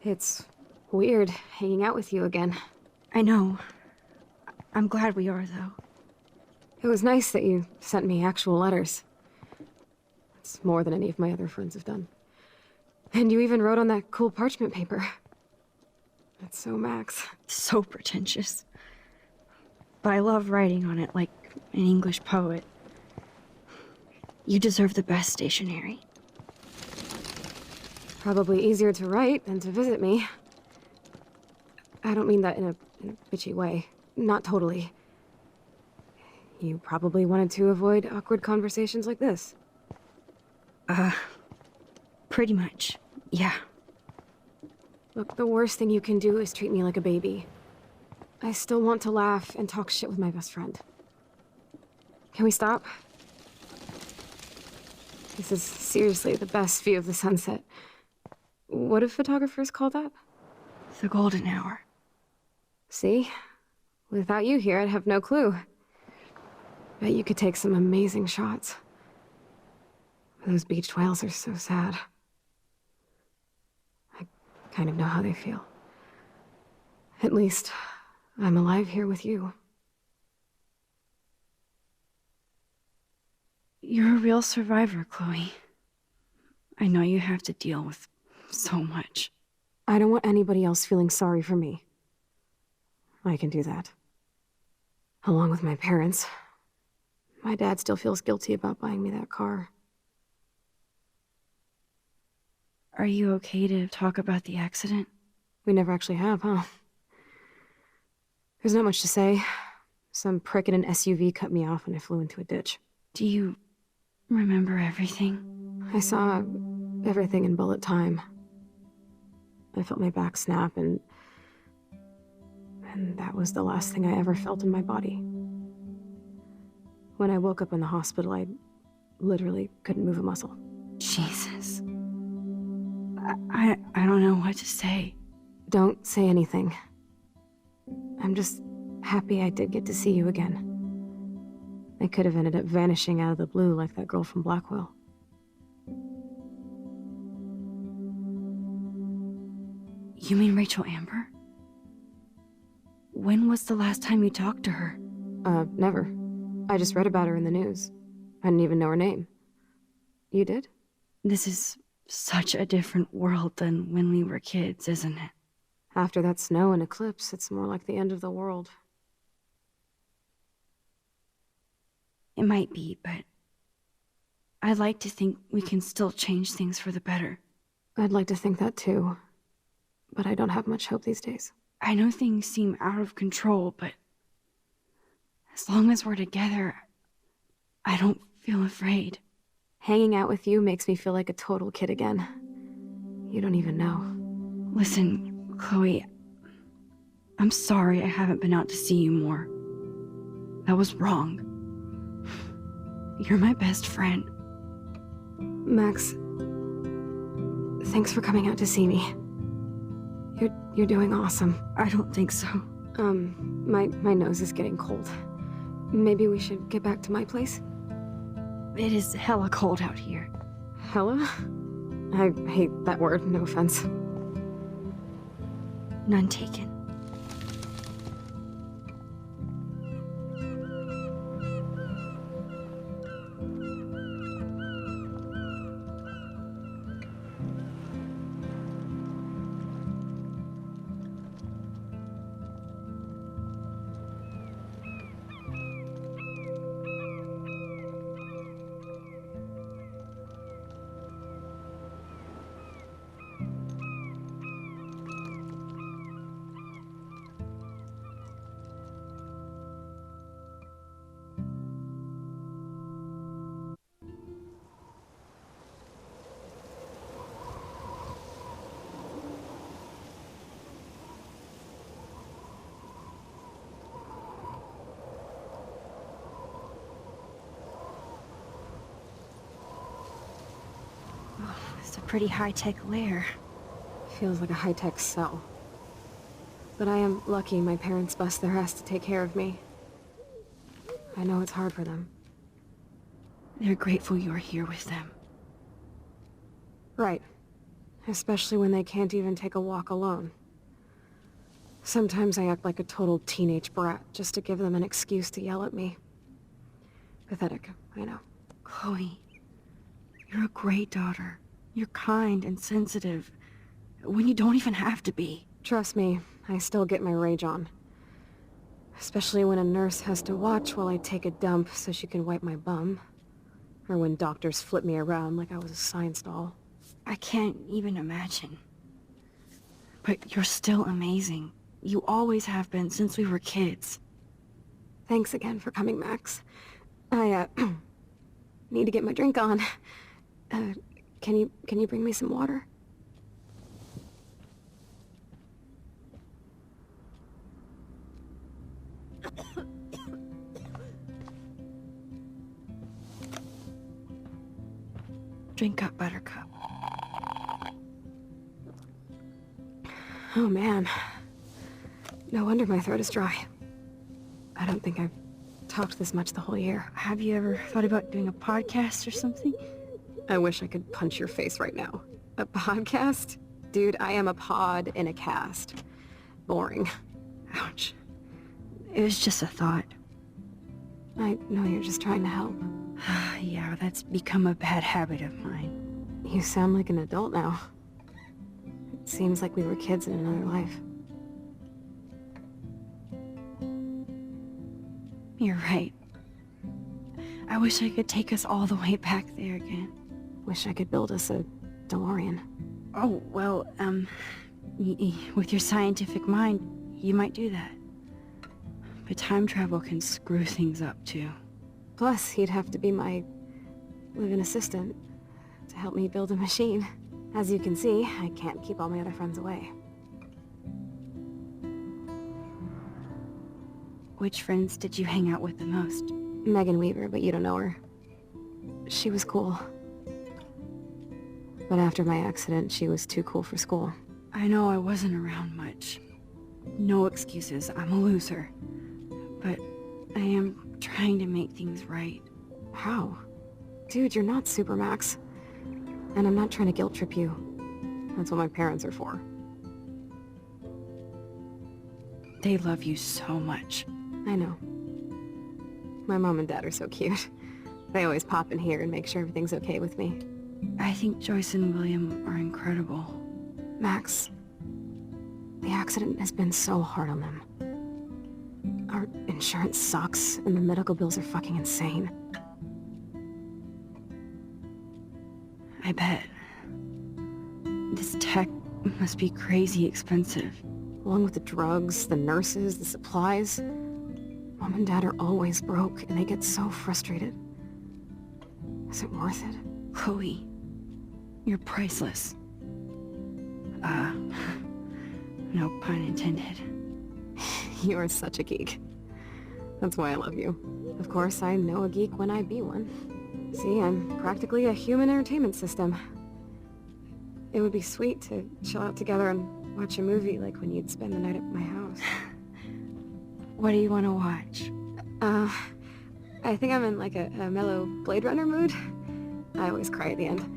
It's weird hanging out with you again. I know. I'm glad we are, though. It was nice that you sent me actual letters. It's more than any of my other friends have done. And you even wrote on that cool parchment paper. That's so Max. So pretentious. But I love writing on it like an English poet. You deserve the best stationery. Probably easier to write than to visit me. I don't mean that in a bitchy way. Not totally. You probably wanted to avoid awkward conversations like this. Pretty much, yeah. Look, the worst thing you can do is treat me like a baby. I still want to laugh and talk shit with my best friend. Can we stop? This is seriously the best view of the sunset. What do photographers call that? The golden hour. See? Without you here, I'd have no clue. Bet you could take some amazing shots. Those beached whales are so sad. I kind of know how they feel. At least, I'm alive here with you. You're a real survivor, Chloe. I know you have to deal with so much. I don't want anybody else feeling sorry for me. I can do that. Along with my parents. My dad still feels guilty about buying me that car. Are you okay to talk about the accident? We never actually have, huh? There's not much to say. Some prick in an SUV cut me off and I flew into a ditch. Do you remember everything? I saw everything in bullet time. I felt my back snap and that was the last thing I ever felt in my body. When I woke up in the hospital, I literally couldn't move a muscle. Jesus. I don't know what to say. Don't say anything. I'm just happy I did get to see you again. I could have ended up vanishing out of the blue like that girl from Blackwell. You mean Rachel Amber? When was the last time you talked to her? Never. I just read about her in the news. I didn't even know her name. You did? This is such a different world than when we were kids, isn't it? After that snow and eclipse, it's more like the end of the world. It might be, but I'd like to think we can still change things for the better. I'd like to think that too, but I don't have much hope these days. I know things seem out of control, but as long as we're together, I don't feel afraid. Hanging out with you makes me feel like a total kid again. You don't even know. Listen, Chloe, I'm sorry I haven't been out to see you more. That was wrong. You're my best friend. Max, thanks for coming out to see me. You're doing awesome. I don't think so. My nose is getting cold. Maybe we should get back to my place? It is hella cold out here. Hella? I hate that word, no offense. None taken. It's a pretty high-tech lair. Feels like a high-tech cell. But I am lucky my parents bust their ass to take care of me. I know it's hard for them. They're grateful you're here with them. Right. especially when they can't even take a walk alone. Sometimes I act like a total teenage brat just to give them an excuse to yell at me. Pathetic, I know. Chloe, you're a great daughter. You're kind and sensitive, when you don't even have to be. Trust me, I still get my rage on. Especially when a nurse has to watch while I take a dump so she can wipe my bum. Or when doctors flip me around like I was a science doll. I can't even imagine. But you're still amazing. You always have been since we were kids. Thanks again for coming, Max. I, need to get my drink on. Can you bring me some water? Drink up, Buttercup. Oh man. No wonder my throat is dry. I don't think I've talked this much the whole year. Have you ever thought about doing a podcast or something? I wish I could punch your face right now. A podcast? Dude, I am a pod in a cast. Boring. Ouch. It was just a thought. I know you're just trying to help. Yeah, that's become a bad habit of mine. You sound like an adult now. It seems like we were kids in another life. You're right. I wish I could take us all the way back there again. Wish I could build us a DeLorean. Oh, well, with your scientific mind, you might do that. But time travel can screw things up, too. Plus, he'd have to be my live-in assistant to help me build a machine. As you can see, I can't keep all my other friends away. Which friends did you hang out with the most? Megan Weaver, but you don't know her. She was cool. But after my accident, she was too cool for school. I know I wasn't around much. No excuses, I'm a loser. But I am trying to make things right. How? Dude, you're not Super Max. And I'm not trying to guilt trip you. That's what my parents are for. They love you so much. I know. My mom and dad are so cute. They always pop in here and make sure everything's okay with me. I think Joyce and William are incredible. Max, the accident has been so hard on them. Our insurance sucks, and the medical bills are fucking insane. I bet. This tech must be crazy expensive. Along with the drugs, the nurses, the supplies. Mom and Dad are always broke, and they get so frustrated. Is it worth it? Chloe, you're priceless. No pun intended. You are such a geek. That's why I love you. Of course, I know a geek when I be one. See, I'm practically a human entertainment system. It would be sweet to chill out together and watch a movie like when you'd spend the night at my house. What do you want to watch? I think I'm in like a mellow Blade Runner mood. I always cry at the end.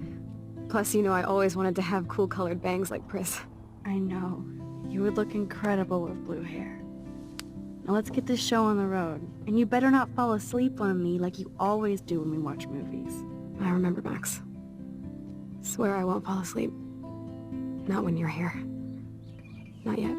Plus, you know I always wanted to have cool colored bangs like Pris. I know. You would look incredible with blue hair. Now let's get this show on the road. And you better not fall asleep on me like you always do when we watch movies. I remember, Max. Swear I won't fall asleep. Not when you're here. Not yet.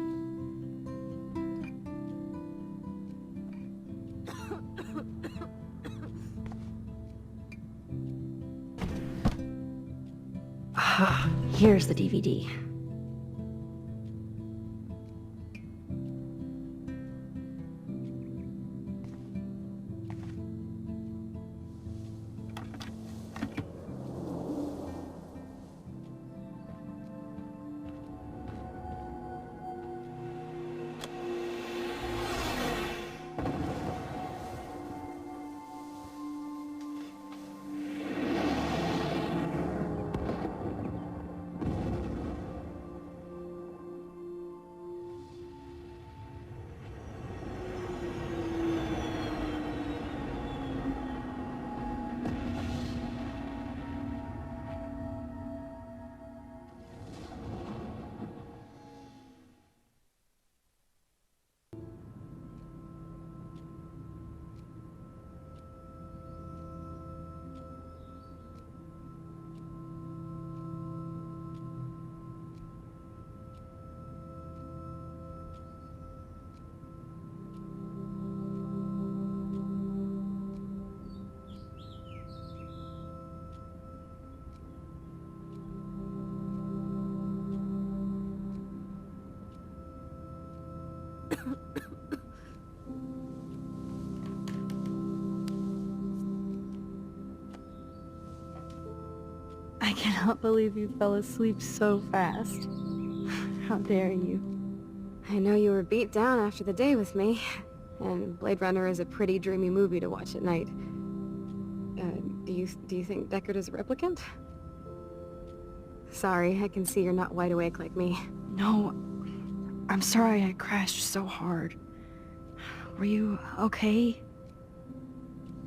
Here's the DVD. I cannot believe you fell asleep so fast. How dare you? I know you were beat down after the day with me, and Blade Runner is a pretty dreamy movie to watch at night. Do you think Deckard is a replicant? Sorry, I can see you're not wide awake like me. No, I'm sorry I crashed so hard. Were you okay?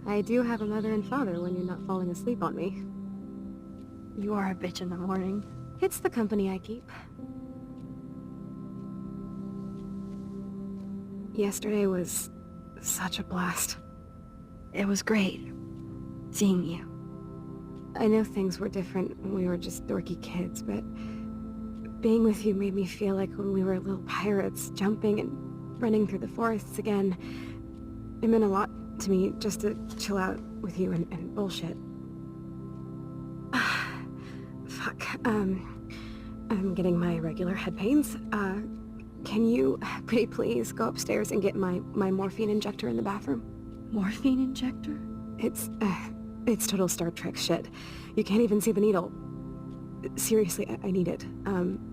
I do have a mother and father when you're not falling asleep on me. You are a bitch in the morning. It's the company I keep. Yesterday was such a blast. It was great seeing you. I know things were different when we were just dorky kids, but being with you made me feel like when we were little pirates, jumping and running through the forests again. It meant a lot to me just to chill out with you and bullshit. Fuck, I'm getting my regular head pains. Can you, pretty please, go upstairs and get my morphine injector in the bathroom? Morphine injector? It's total Star Trek shit. You can't even see the needle. Seriously, I need it.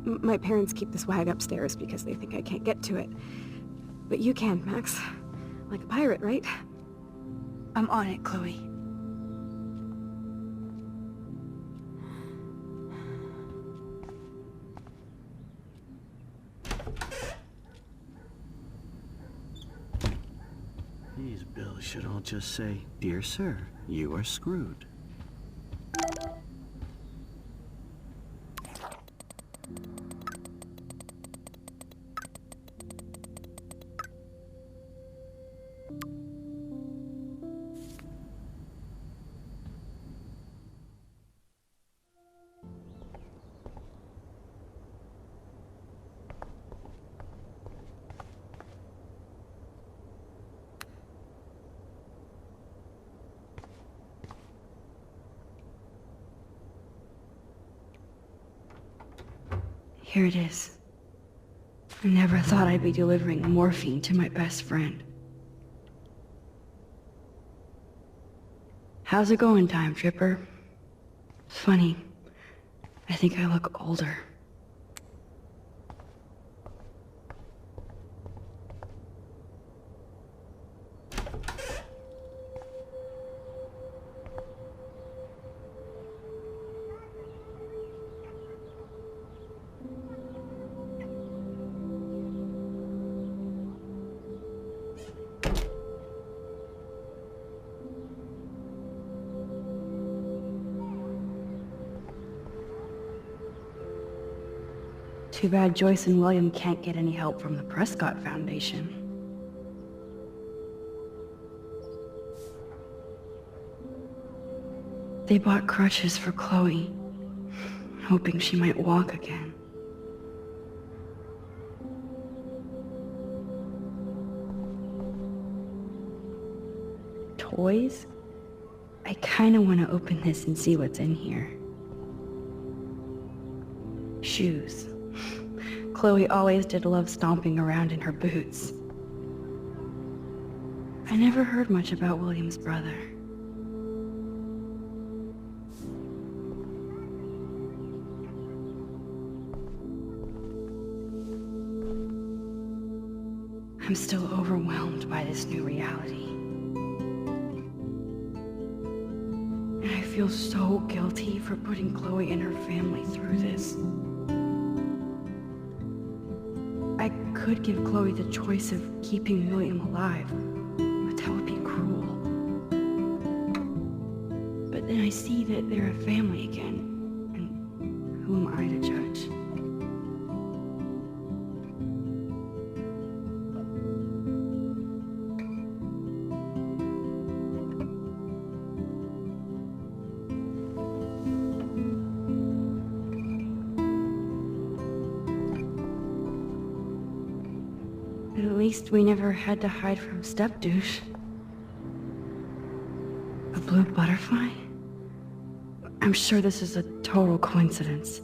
My parents keep the swag upstairs because they think I can't get to it. But you can, Max. Like a pirate, right? I'm on it, Chloe. These bills should all just say, "Dear sir, you are screwed." Here it is. I never thought I'd be delivering morphine to my best friend. How's it going, Time Tripper? Funny. I think I look older. Too bad Joyce and William can't get any help from the Prescott Foundation. They bought crutches for Chloe, hoping she might walk again. Toys? I kinda wanna open this and see what's in here. Shoes. Chloe always did love stomping around in her boots. I never heard much about William's brother. I'm still overwhelmed by this new reality. And I feel so guilty for putting Chloe and her family through this. I could give Chloe the choice of keeping William alive, but that would be cruel. But then I see that they're a family again, and who am I to judge? At least we never had to hide from step-douche. A blue butterfly? I'm sure this is a total coincidence.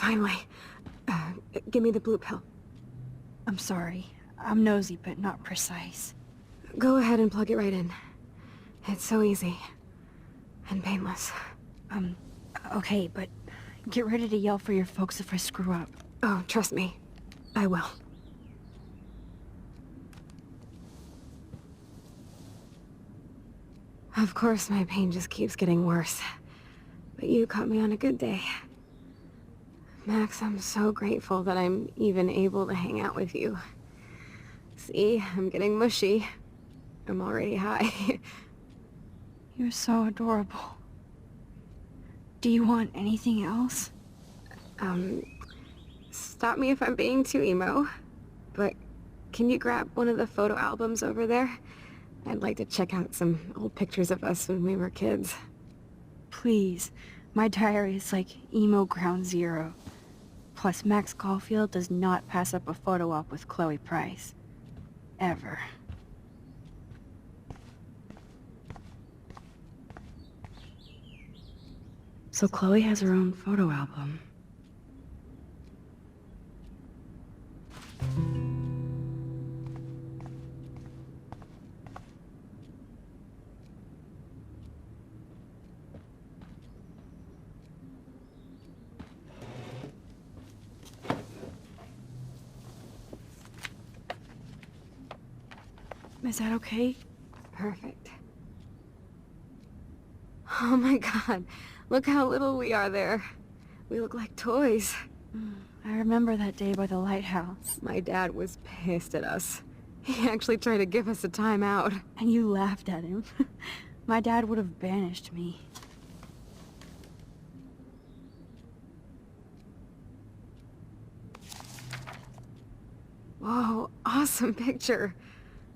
Finally. Give me the blue pill. I'm sorry. I'm nosy, but not precise. Go ahead and plug it right in. It's so easy. And painless. Okay, but get ready to yell for your folks if I screw up. Oh, trust me. I will. Of course, my pain just keeps getting worse. But you caught me on a good day. Max, I'm so grateful that I'm even able to hang out with you. See, I'm getting mushy. I'm already high. You're so adorable. Do you want anything else? Stop me if I'm being too emo, but can you grab one of the photo albums over there? I'd like to check out some old pictures of us when we were kids. Please. My diary is like emo ground zero. Plus, Max Caulfield does not pass up a photo op with Chloe Price. Ever. So Chloe has her own photo album. Is that okay? Perfect. Oh my god, look how little we are there. We look like toys. I remember that day by the lighthouse. My dad was pissed at us. He actually tried to give us a timeout. And you laughed at him. My dad would have banished me. Whoa, awesome picture.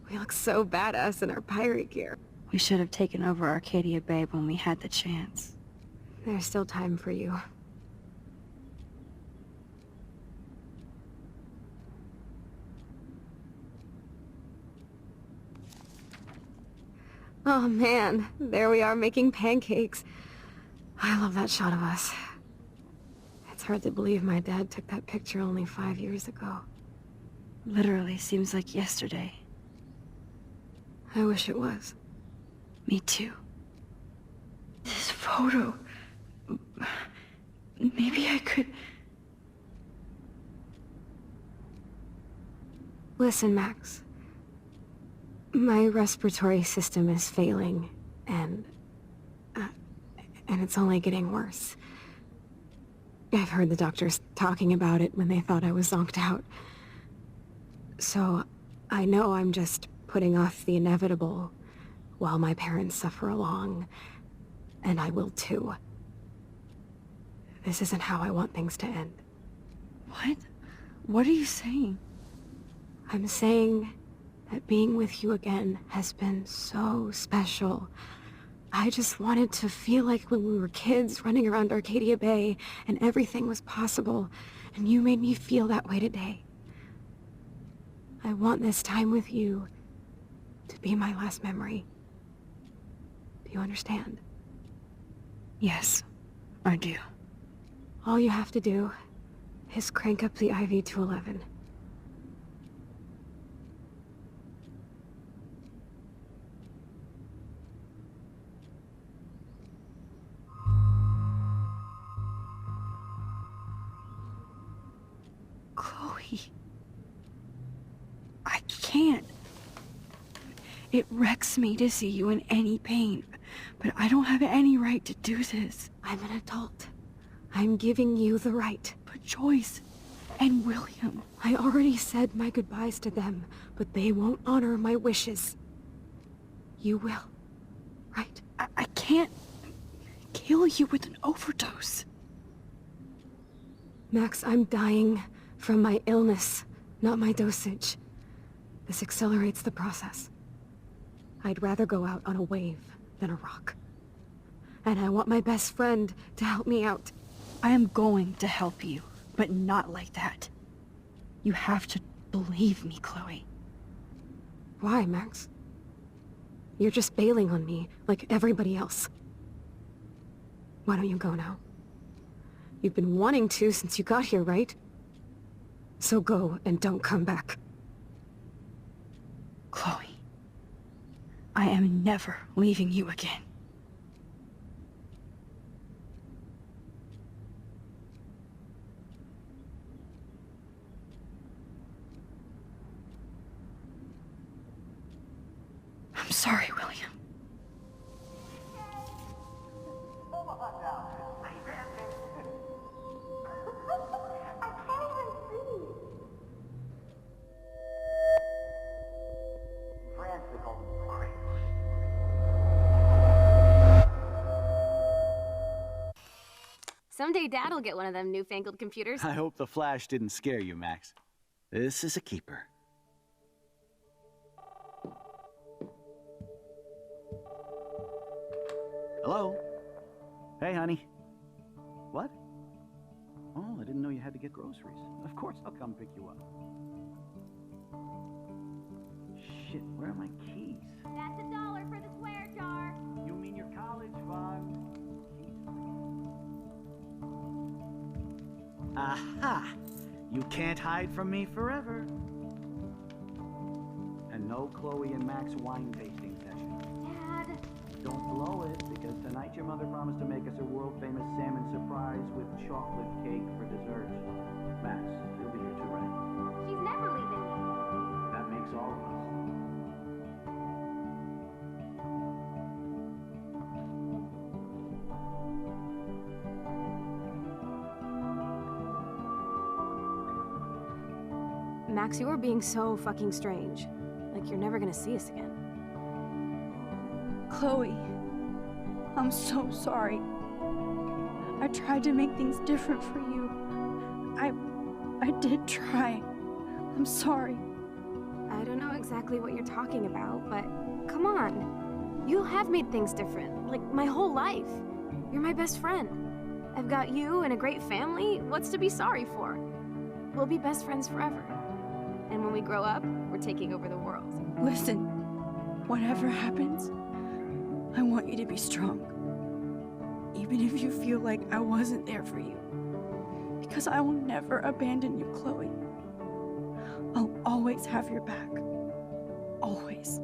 We look so badass in our pirate gear. We should have taken over Arcadia Bay when we had the chance. There's still time for you. Oh man, there we are making pancakes. I love that shot of us. It's hard to believe my dad took that picture only 5 years ago. Literally seems like yesterday. I wish it was. Me too. This photo... Maybe I could... Listen, Max. My respiratory system is failing, and it's only getting worse. I've heard the doctors talking about it when they thought I was zonked out. So, I know I'm just putting off the inevitable while my parents suffer along, and I will too. This isn't how I want things to end. What? What are you saying? I'm saying that being with you again has been so special. I just wanted to feel like when we were kids running around Arcadia Bay and everything was possible, and you made me feel that way today. I want this time with you to be my last memory. Do you understand? Yes, I do. All you have to do is crank up the IV to 11. Chloe. I can't. It wrecks me to see you in any pain, but I don't have any right to do this. I'm an adult. I'm giving you the right. But Joyce and William... I already said my goodbyes to them, but they won't honor my wishes. You will, right? I can't kill you with an overdose. Max, I'm dying from my illness, not my dosage. This accelerates the process. I'd rather go out on a wave than a rock. And I want my best friend to help me out. I am going to help you, but not like that. You have to believe me, Chloe. Why, Max? You're just bailing on me like everybody else. Why don't you go now? You've been wanting to since you got here, right? So go and don't come back. Chloe, I am never leaving you again. I'm sorry, William. Someday Dad'll get one of them newfangled computers. I hope the flash didn't scare you, Max. This is a keeper. Hello? Hey, honey. What? Oh, I didn't know you had to get groceries. Of course I'll come pick you up. Shit, where are my keys? That's $1 for the swear jar. You mean your college fund? Aha! You can't hide from me forever. And no Chloe and Max wine tasting session. Dad. Don't blow it, because tonight your mother promised to make us a world-famous salmon surprise with chocolate cake for dessert. Max, you'll be here too, right? She's never leaving me. That makes all of us. Max, you are being so fucking strange. Like you're never gonna see us again. Chloe, I'm so sorry. I tried to make things different for you. I did try. I'm sorry. I don't know exactly what you're talking about, but come on. You have made things different, like my whole life. You're my best friend. I've got you and a great family. What's to be sorry for? We'll be best friends forever. And when we grow up, we're taking over the world. Listen, whatever happens, I want you to be strong. Even if you feel like I wasn't there for you. Because I will never abandon you, Chloe. I'll always have your back. Always.